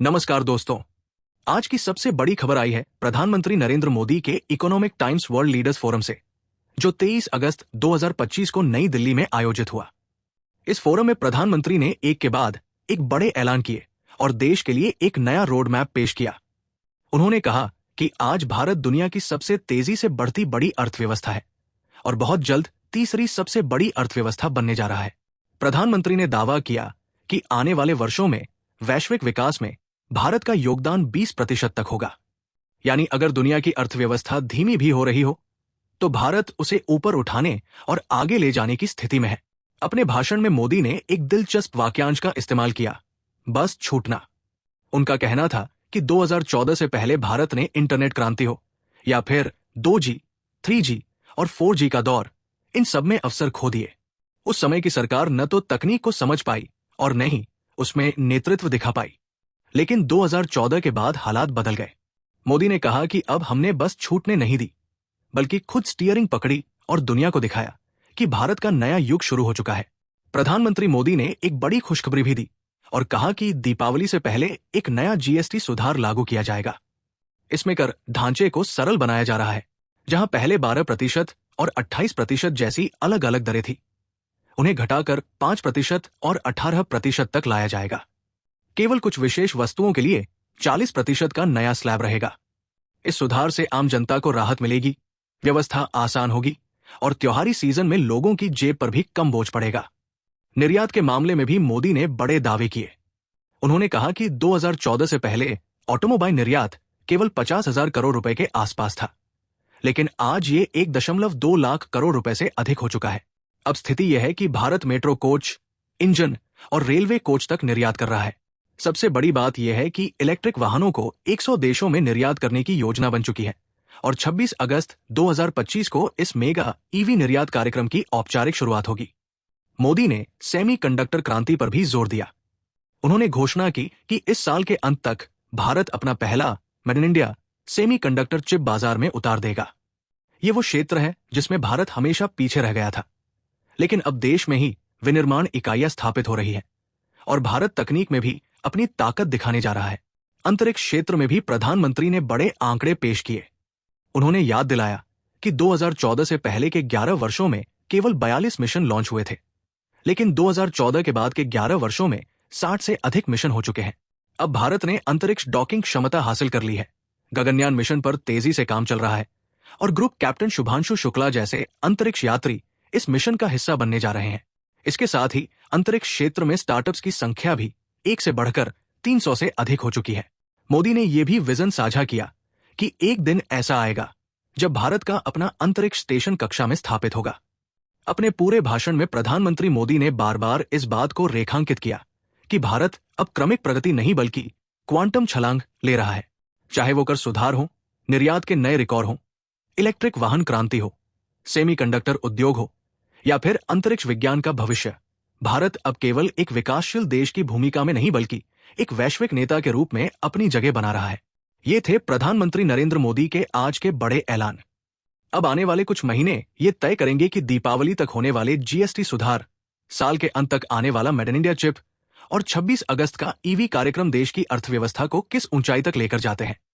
नमस्कार दोस्तों। आज की सबसे बड़ी खबर आई है प्रधानमंत्री नरेंद्र मोदी के economic times world leaders forum से, जो 23 अगस्त 2025 को नई दिल्ली में आयोजित हुआ। इस फोरम में प्रधानमंत्री ने एक के बाद एक बड़े ऐलान किए और देश के लिए एक नया रोड मैप पेश किया। उन्होंने कहा कि आज भारत दुनिया की सबसे तेजी से बढ़ती बड़ी अर्थव्यवस्था है और बहुत जल्द तीसरी सबसे बड़ी अर्थव्यवस्था बनने जा रहा है। प्रधानमंत्री ने दावा किया कि आने वाले वर्षों में वैश्विक विकास में भारत का योगदान 20% तक होगा। यानी अगर दुनिया की अर्थव्यवस्था धीमी भी हो रही हो तो भारत उसे ऊपर उठाने और आगे ले जाने की स्थिति में है। अपने भाषण में मोदी ने एक दिलचस्प वाक्यांश का इस्तेमाल किया, बस छूटना। उनका कहना था कि 2014 से पहले भारत ने इंटरनेट क्रांति हो या फिर 2G, 3G और 4G का दौर, इन सब में अवसर खो दिए। उस समय की सरकार न तो तकनीक को समझ पाई और न ही उसमें नेतृत्व दिखा पाई। लेकिन 2014 के बाद हालात बदल गए। मोदी ने कहा कि अब हमने बस छूटने नहीं दी, बल्कि खुद स्टीयरिंग पकड़ी और दुनिया को दिखाया कि भारत का नया युग शुरू हो चुका है। प्रधानमंत्री मोदी ने एक बड़ी खुशखबरी भी दी और कहा कि दीपावली से पहले एक नया GST सुधार लागू किया जाएगा। इसमें कर ढांचे को सरल बनाया जा रहा है। जहां पहले 12% और 28% जैसी अलग अलग दरें थी, उन्हें घटाकर 5% और 18% तक लाया जाएगा। केवल कुछ विशेष वस्तुओं के लिए 40% का नया स्लैब रहेगा। इस सुधार से आम जनता को राहत मिलेगी, व्यवस्था आसान होगी और त्योहारी सीजन में लोगों की जेब पर भी कम बोझ पड़ेगा। निर्यात के मामले में भी मोदी ने बड़े दावे किए। उन्होंने कहा कि 2014 से पहले ऑटोमोबाइल निर्यात केवल 50,000 करोड़ रुपए के आसपास था, लेकिन आज ये 1.2 लाख करोड़ रुपए से अधिक हो चुका है। अब स्थिति यह है कि भारत मेट्रो कोच, इंजन और रेलवे कोच तक निर्यात कर रहा है। सबसे बड़ी बात यह है कि इलेक्ट्रिक वाहनों को 100 देशों में निर्यात करने की योजना बन चुकी है और 26 अगस्त 2025 को इस मेगा EV निर्यात कार्यक्रम की औपचारिक शुरुआत होगी। मोदी ने सेमीकंडक्टर क्रांति पर भी जोर दिया। उन्होंने घोषणा की कि इस साल के अंत तक भारत अपना पहला made in India semiconductor chip बाजार में उतार देगा। ये वो क्षेत्र है जिसमें भारत हमेशा पीछे रह गया था, लेकिन अब देश में ही विनिर्माण इकाइयां स्थापित हो रही है और भारत तकनीक में भी अपनी ताकत दिखाने जा रहा है। अंतरिक्ष क्षेत्र में भी प्रधानमंत्री ने बड़े आंकड़े पेश किए। उन्होंने याद दिलाया कि 2014 से पहले के 11 वर्षों में केवल 42 मिशन लॉन्च हुए थे, लेकिन 2014 के बाद के 11 वर्षों में 60 से अधिक मिशन हो चुके हैं। अब भारत ने अंतरिक्ष डॉकिंग क्षमता हासिल कर ली है। गगनयान मिशन पर तेजी से काम चल रहा है और ग्रुप कैप्टन शुभांशु शुक्ला जैसे अंतरिक्ष यात्री इस मिशन का हिस्सा बनने जा रहे हैं। इसके साथ ही अंतरिक्ष क्षेत्र में स्टार्टअप्स की संख्या भी 1 से बढ़कर 300 से अधिक हो चुकी है। मोदी ने यह भी विजन साझा किया कि एक दिन ऐसा आएगा जब भारत का अपना अंतरिक्ष स्टेशन कक्षा में स्थापित होगा। अपने पूरे भाषण में प्रधानमंत्री मोदी ने बार बार इस बात को रेखांकित किया कि भारत अब क्रमिक प्रगति नहीं बल्कि क्वांटम छलांग ले रहा है। चाहे वो कर सुधार हो, निर्यात के नए रिकॉर्ड हो, इलेक्ट्रिक वाहन क्रांति हो, सेमीकंडक्टर उद्योग हो या फिर अंतरिक्ष विज्ञान का भविष्य, भारत अब केवल एक विकासशील देश की भूमिका में नहीं बल्कि एक वैश्विक नेता के रूप में अपनी जगह बना रहा है। ये थे प्रधानमंत्री नरेंद्र मोदी के आज के बड़े ऐलान। अब आने वाले कुछ महीने ये तय करेंगे कि दीपावली तक होने वाले GST सुधार, साल के अंत तक आने वाला मेड इन इंडिया चिप और 26 अगस्त का EV कार्यक्रम देश की अर्थव्यवस्था को किस ऊंचाई तक लेकर जाते हैं।